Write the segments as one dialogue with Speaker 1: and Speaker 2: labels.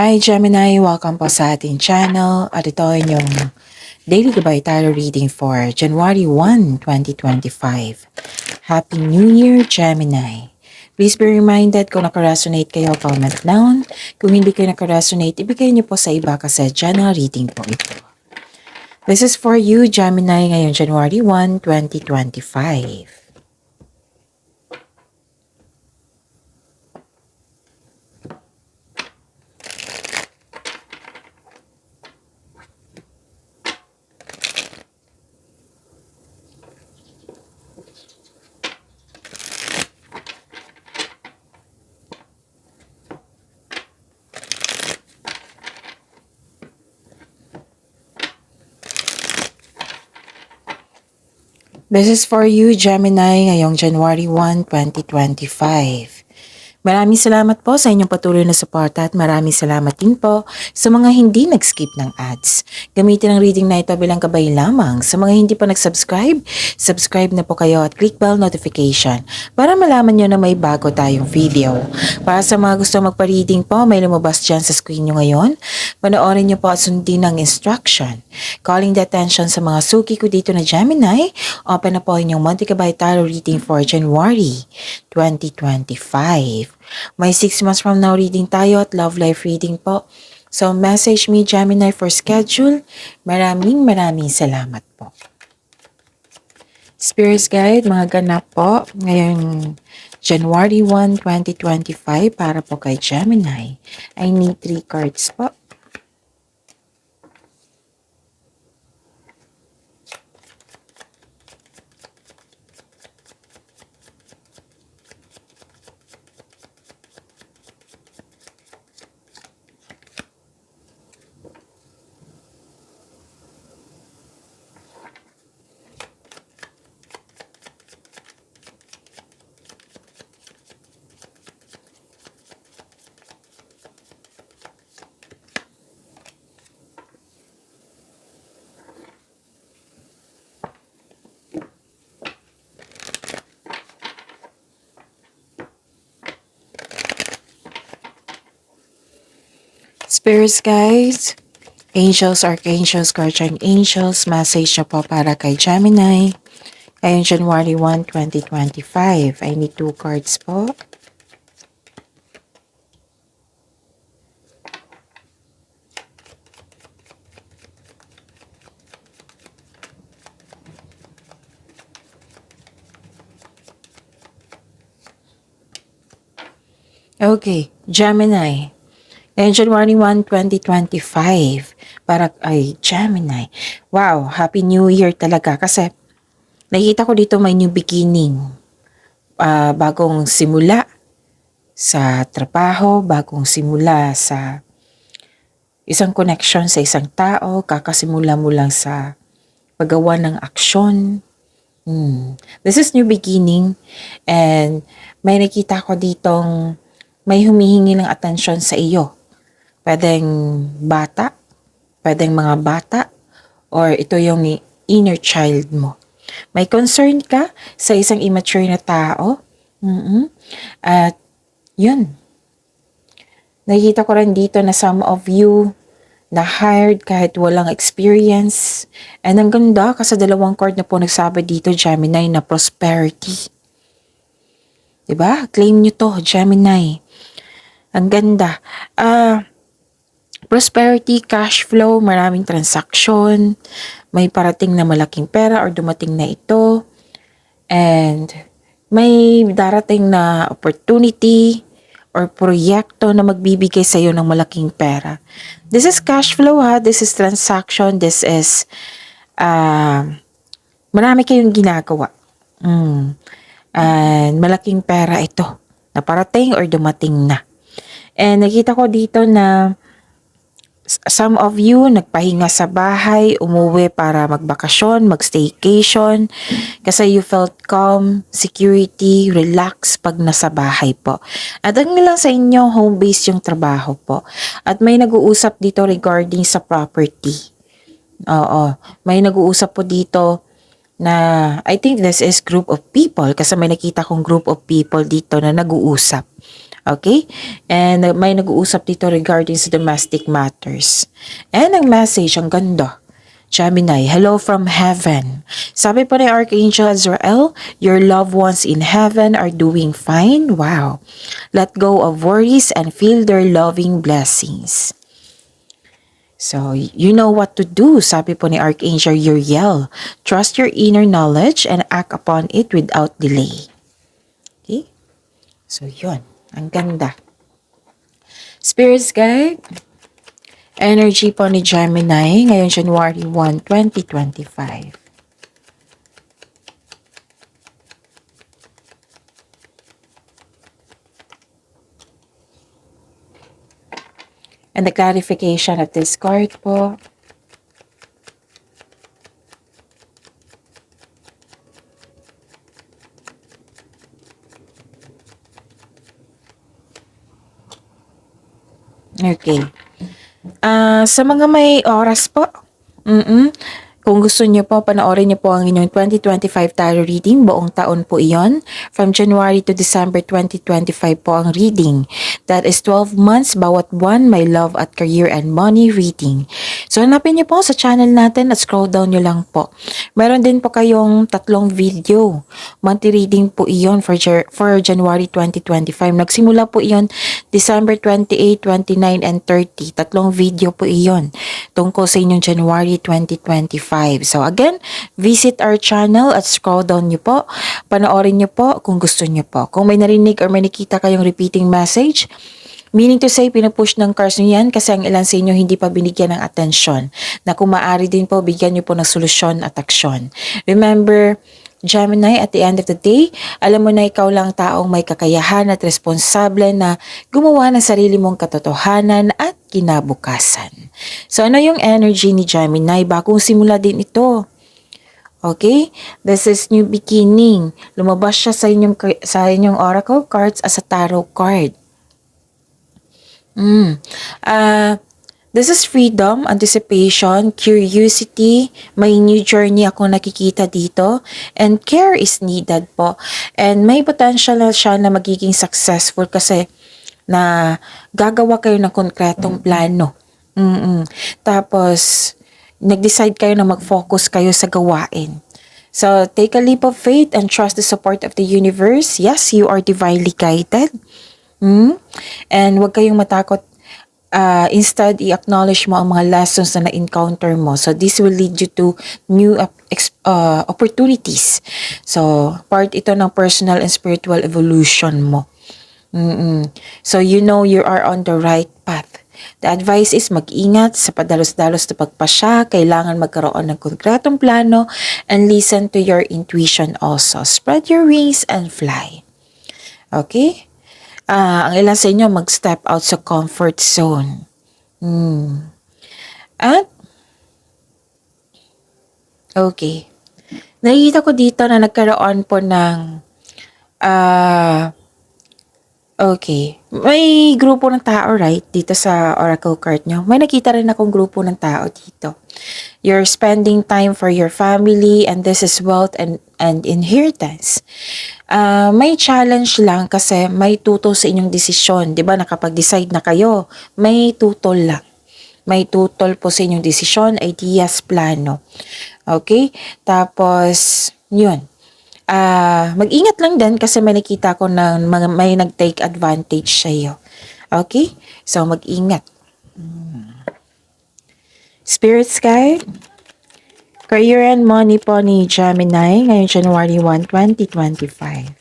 Speaker 1: Hi Gemini! Welcome po sa ating channel at ito ay inyong Daily Gabay Tarot Reading for January 1, 2025. Happy New Year Gemini! Please be reminded kung nakaresonate kayo, comment down. Kung hindi kayo nakaresonate, ibigay niyo po sa iba kasi general reading po ito. This is for you Gemini ngayong January 1, 2025. This is for you, Gemini, ngayong January 1, 2025. Maraming salamat po sa inyong patuloy na suporta at maraming salamat din po sa mga hindi nag-skip ng ads. Gamitin ang reading na ito bilang gabay lamang. Sa mga hindi pa nag-subscribe, subscribe na po kayo at click bell notification para malaman nyo na may bago tayong video. Para sa mga gusto magpa-reading po, may lumabas dyan sa screen nyo ngayon. Panoorin nyo po at sundin ang instruction. Calling the attention sa mga suki ko dito na Gemini, open na po inyong Monte Gabay Tarot Reading for January 2025. May 6 months from now reading tayo at love life reading po. So message me Gemini for schedule. Maraming salamat po. Spirits Guide, mga ganap po ngayong January 1, 2025 para po kay Gemini. I need 3 cards po. Spirits Guides, Angels, Archangels, Guardian Angels, message na po para kay Gemini. Ngayong January 1, 2025. I need 2 cards po. Okay, Gemini. Ngayong January 1, 2025. Para ay Gemini. Wow, Happy New Year talaga. Kasi nakikita ko dito may new beginning. Bagong simula sa trabaho, bagong simula sa isang connection sa isang tao, kakasimula mo lang sa paggawa ng aksyon. This is new beginning and may nakita ko ditong may humihingi ng atensyon sa iyo. Pwedeng bata, pwedeng mga bata, or ito yung inner child mo. May concern ka sa isang immature na tao. At yun. Nakikita ko rin dito na some of you na hired kahit walang experience. And ang ganda kasi 2 card na po nagsabi dito, Gemini, na prosperity. Diba? Claim nyo to, Gemini. Ang ganda. Prosperity, cash flow, maraming transaction, may parating na malaking pera or dumating na ito, and may darating na opportunity or proyekto na magbibigay sa iyo ng malaking pera. This is cash flow ha, this is transaction, this is marami kayong ginagawa. And malaking pera ito na parating or dumating na. And nakita ko dito na some of you nagpahinga sa bahay, umuwi para magbakasyon, mag-staycation, kasi you felt calm, security, relax pag nasa bahay po. At ang lang sa inyo, home-based yung trabaho po. At may nag-uusap dito regarding sa property. Oo, may nag-uusap po dito na I think this is group of people kasi may nakita kong group of people dito na nag-uusap. Okay? And may nag-uusap dito regarding sa domestic matters. And ang message, ang ganda. Gemini, hello from heaven. Sabi po ni Archangel Azrael, your loved ones in heaven are doing fine. Wow. Let go of worries and feel their loving blessings. So, you know what to do, sabi po ni Archangel Uriel. Trust your inner knowledge and act upon it without delay. Okay? So, yun. Ang ganda. Spirits guide, energy po ni Gemini ngayon January 1, 2025. And the clarification of this card po. Okay. Sa mga may oras po, kung gusto niyo po, panoorin niyo po ang inyong 2025 tarot reading. Buong taon po iyon. From January to December 2025 po ang reading. That is 12 months, bawat buwan, may love at career and money reading. So, hanapin niyo po sa channel natin at scroll down niyo lang po. Meron din po kayong 3 video. Monthly reading po iyon for January 2025. Nagsimula po iyon December 28, 29, and 30. 3 video po iyon tungkol sa inyong January 2025. So again, visit our channel at scroll down nyo po. Panoorin nyo po kung gusto nyo po. Kung may narinig or may nakita kayong repeating message, meaning to say, pinupush ng cards nyo yan kasi ang ilan sa inyo hindi pa binigyan ng atensyon. Na kung maaari din po, bigyan nyo po ng solusyon at aksyon. Remember, Gemini, at the end of the day, alam mo na ikaw lang taong may kakayahan at responsable na gumawa ng sarili mong katotohanan at kinabukasan. So ano yung energy ni Gemini? Bagong simula din ito. Okay? This is new beginning. Lumabas siya sa inyong oracle cards as a tarot card. This is freedom, anticipation, curiosity, may new journey ako nakikita dito, and care is needed po. And may potential na siya na magiging successful kasi na gagawa kayo ng konkretong plano. Tapos, nag-decide kayo na mag-focus kayo sa gawain. So, take a leap of faith and trust the support of the universe. Yes, you are divinely guided. And huwag kayong matakot. Instead, i-acknowledge mo ang mga lessons na na-encounter mo. So, this will lead you to new opportunities. So, part ito ng personal and spiritual evolution mo. So, you know you are on the right path. The advice is mag-ingat sa padalos-dalos na pagpasya. Kailangan magkaroon ng konkretong plano and listen to your intuition also. Spread your wings and fly. Okay? Ang ilan sa inyo mag-step out sa comfort zone. At, okay. Nakikita ko dito na nagkaroon po ng, okay. May grupo ng tao, right? Dito sa oracle card nyo. May nakita rin akong grupo ng tao dito. You're spending time for your family and this is wealth and inheritance. May challenge lang kasi may tutol sa inyong desisyon. Diba nakapag-decide na kayo, may tutol lang. May tutol po sa inyong desisyon, ideas, plano. Okay? Tapos, yun. Mag-ingat lang din kasi may nakita ko na may nag-take advantage sa iyo. Okay? So, mag-ingat. Spirits guide. Career and money po ni Gemini ngayong January 1, 2025.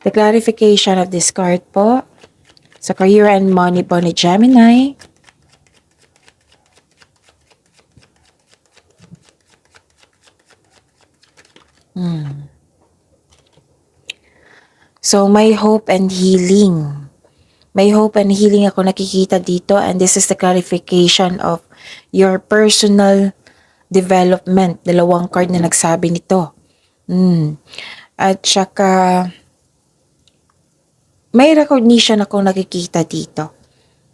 Speaker 1: The clarification of this card po sa career and money po ni Gemini. So, may hope and healing. May hope and healing ako nakikita dito and this is the clarification of your personal development. 2 card na nagsabi nito. At saka, may recognition ako nakikita dito.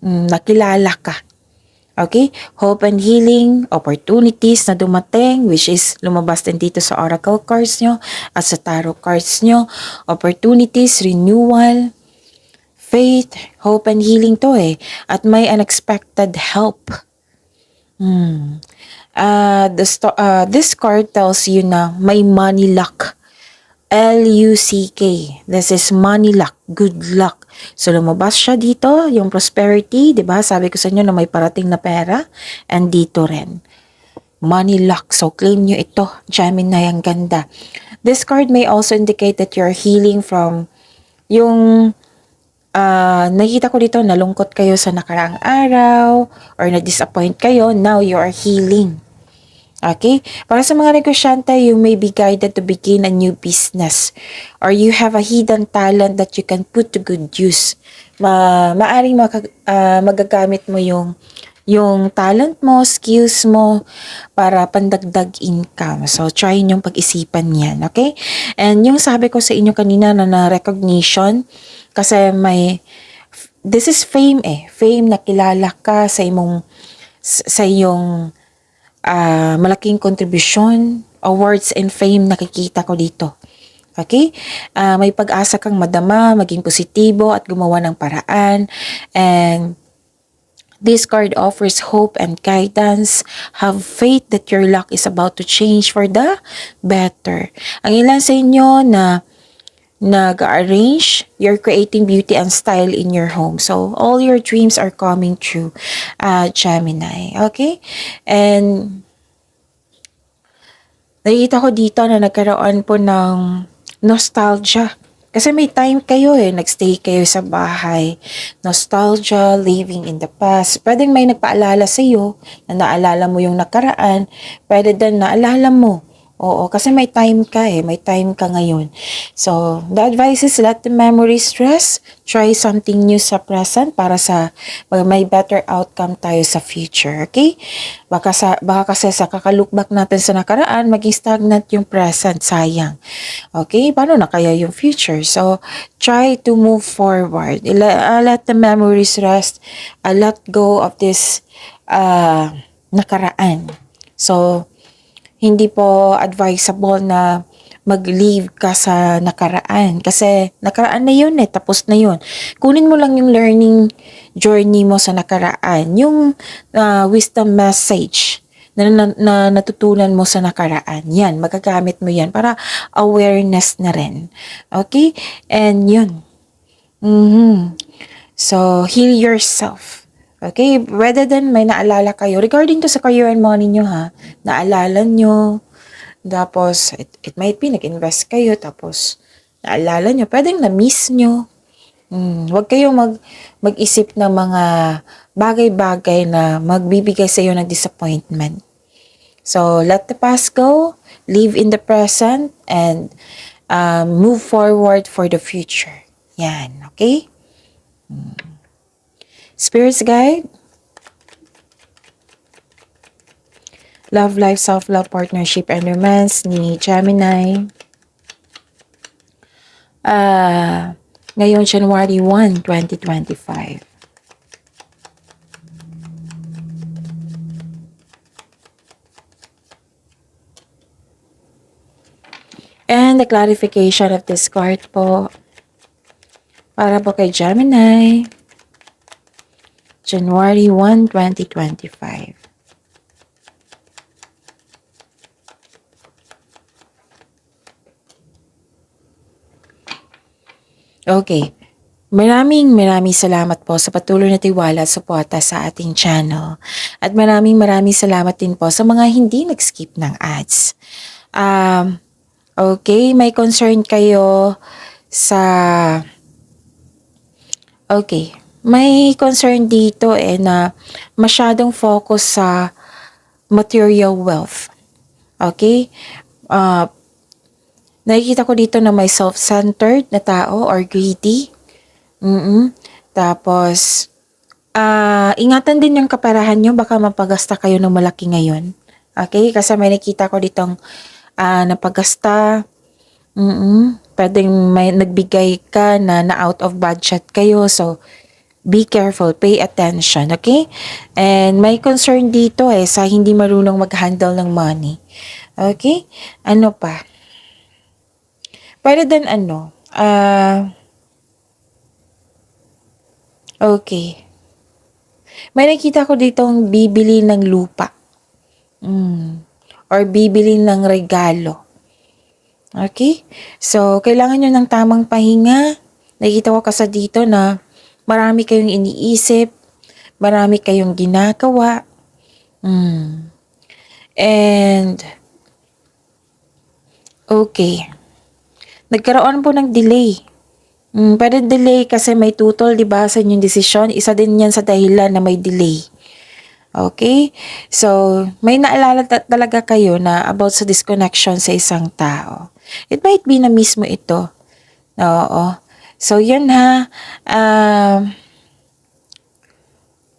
Speaker 1: Nakilala ka. Okay? Hope and healing, opportunities na dumating, which is lumabas din dito sa oracle cards nyo at sa tarot cards nyo. Opportunities, renewal, faith, hope and healing to eh. At may unexpected help. This card tells you na may money luck. L-U-C-K. This is money luck, good luck. So, lumabas siya dito, yung prosperity, di ba? Sabi ko sa inyo na may parating na pera. And dito rin. Money luck. So, claim nyo ito. Gemini, ang ganda. This card may also indicate that you're healing from yung nakita ko dito, nalungkot kayo sa nakaraang araw or na-disappoint kayo. Now, you are healing. Okay? Para sa mga negosyante, you may be guided to begin a new business or you have a hidden talent that you can put to good use. Maaring magagamit mo yung talent mo, skills mo para pandagdag income. So, try niyong pag-isipan yan. Okay? And yung sabi ko sa inyo kanina na recognition, kasi this is fame eh. Fame na kilala ka sa iyong malaking contribution, awards and fame nakikita ko dito. Okay? May pag-asa kang madama, maging positibo at gumawa ng paraan. And this card offers hope and guidance. Have faith that your luck is about to change for the better. Ang ilan sa inyo na nag-arrange, you're creating beauty and style in your home. So, all your dreams are coming true, Gemini. Okay? And, nakita ko dito na nagkaroon po ng nostalgia. Kasi may time kayo nagstay kayo sa bahay. Nostalgia, living in the past. Pwedeng may nagpaalala sa iyo na naalala mo yung nakaraan. Pwede din naalala mo. Oo, kasi may time ka may time ka ngayon. So, the advice is let the memories rest. Try something new sa present para sa may better outcome tayo sa future, okay? Baka kasi sa kakalook back natin sa nakaraan, maging stagnant yung present, sayang. Okay? Paano na kaya yung future? So, try to move forward. Let the memories rest. Let go of this nakaraan. So, hindi po advisable na mag-leave ka sa nakaraan. Kasi nakaraan na yun tapos na yun. Kunin mo lang yung learning journey mo sa nakaraan. Yung wisdom message na natutunan mo sa nakaraan. Yan, magagamit mo yan para awareness na rin. Okay? And yun. So, heal yourself. Okay, rather than may naalala kayo, regarding to sa career and money nyo naalala nyo, tapos it might be nag-invest kayo, tapos naalala nyo, pwedeng na-miss nyo. Huwag kayong mag-isip ng mga bagay-bagay na magbibigay sa iyo ng disappointment. So, let the past go, live in the present, and move forward for the future. Yan, okay? Spirit's guide. Love, life, self-love, partnership, and romance ni Gemini. Ngayon, January 1, 2025. And the clarification of this card po, para po kay Gemini. January 1, 2025. Okay. Maraming salamat po sa patuloy na tiwala at suporta sa ating channel. At maraming salamat din po sa mga hindi nag-skip ng ads. Okay, may concern kayo sa... Okay. May concern dito na masyadong focus sa material wealth. Okay? Nakikita ko dito na may self-centered na tao or greedy. Tapos, ingatan din yung kaperahan nyo. Baka mapagasta kayo ng malaki ngayon. Okay? Kasi may nakita ko ditong napagasta. Pwedeng may nagbigay ka na out of budget kayo. So, be careful, pay attention, okay? And may concern dito sa hindi marunong mag-handle ng money. Okay? Ano pa? Pwede din okay. May nakita ko ditong bibili ng lupa. Or bibili ng regalo. Okay? So, kailangan nyo ng tamang pahinga. Nakita ko kasi dito na marami kayong iniisip, marami kayong ginagawa. And, okay. Nagkaroon po ng delay. Pwede delay kasi may tutol, di ba, sa inyong desisyon. Isa din yan sa dahilan na may delay. Okay? So, may naalala talaga kayo na about sa disconnection sa isang tao. It might be na mismo ito. Oo. So, yan ha.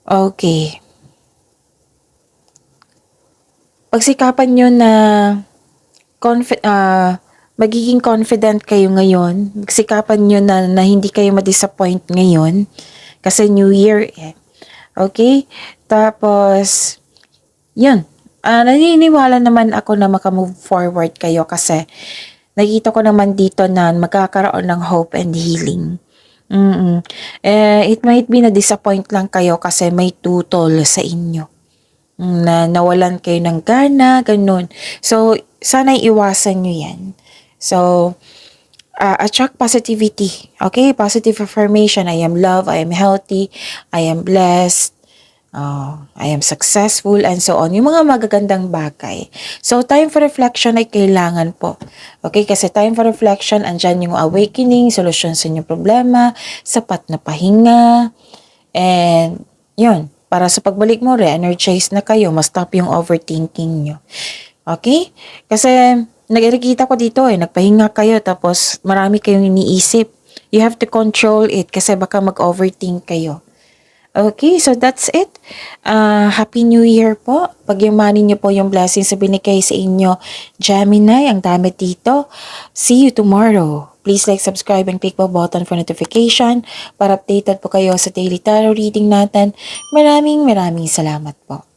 Speaker 1: Okay. Pagsikapan nyo na magiging confident kayo ngayon. Pagsikapan nyo na hindi kayo ma-disappoint ngayon. Kasi New Year Okay? Tapos, yun. Naniniwala naman ako na makamove forward kayo kasi nakita ko naman dito na magkakaroon ng hope and healing. It might be na disappoint lang kayo kasi may tutol sa inyo. Na nawalan kayo ng gana, ganun. So, sana iwasan nyo yan. So, attract positivity. Okay? Positive affirmation. I am loved, I am healthy, I am blessed, I am successful, and so on. Yung mga magagandang bagay. So, time for reflection ay kailangan po. Okay? Kasi time for reflection, andyan yung awakening, solusyon sa inyong problema, sapat na pahinga, and yun. Para sa pagbalik mo, re-energize na kayo, ma-stop yung overthinking nyo. Okay? Kasi, nakikita ko dito nagpahinga kayo, tapos marami kayong iniisip. You have to control it kasi baka mag-overthink kayo. Okay, so that's it. Happy New Year po. Pagyamanin niyo po yung blessings na binigay sa inyo, Gemini. Ang dami dito. See you tomorrow. Please like, subscribe, and click the button for notification para updated po kayo sa daily tarot reading natin. Maraming salamat po.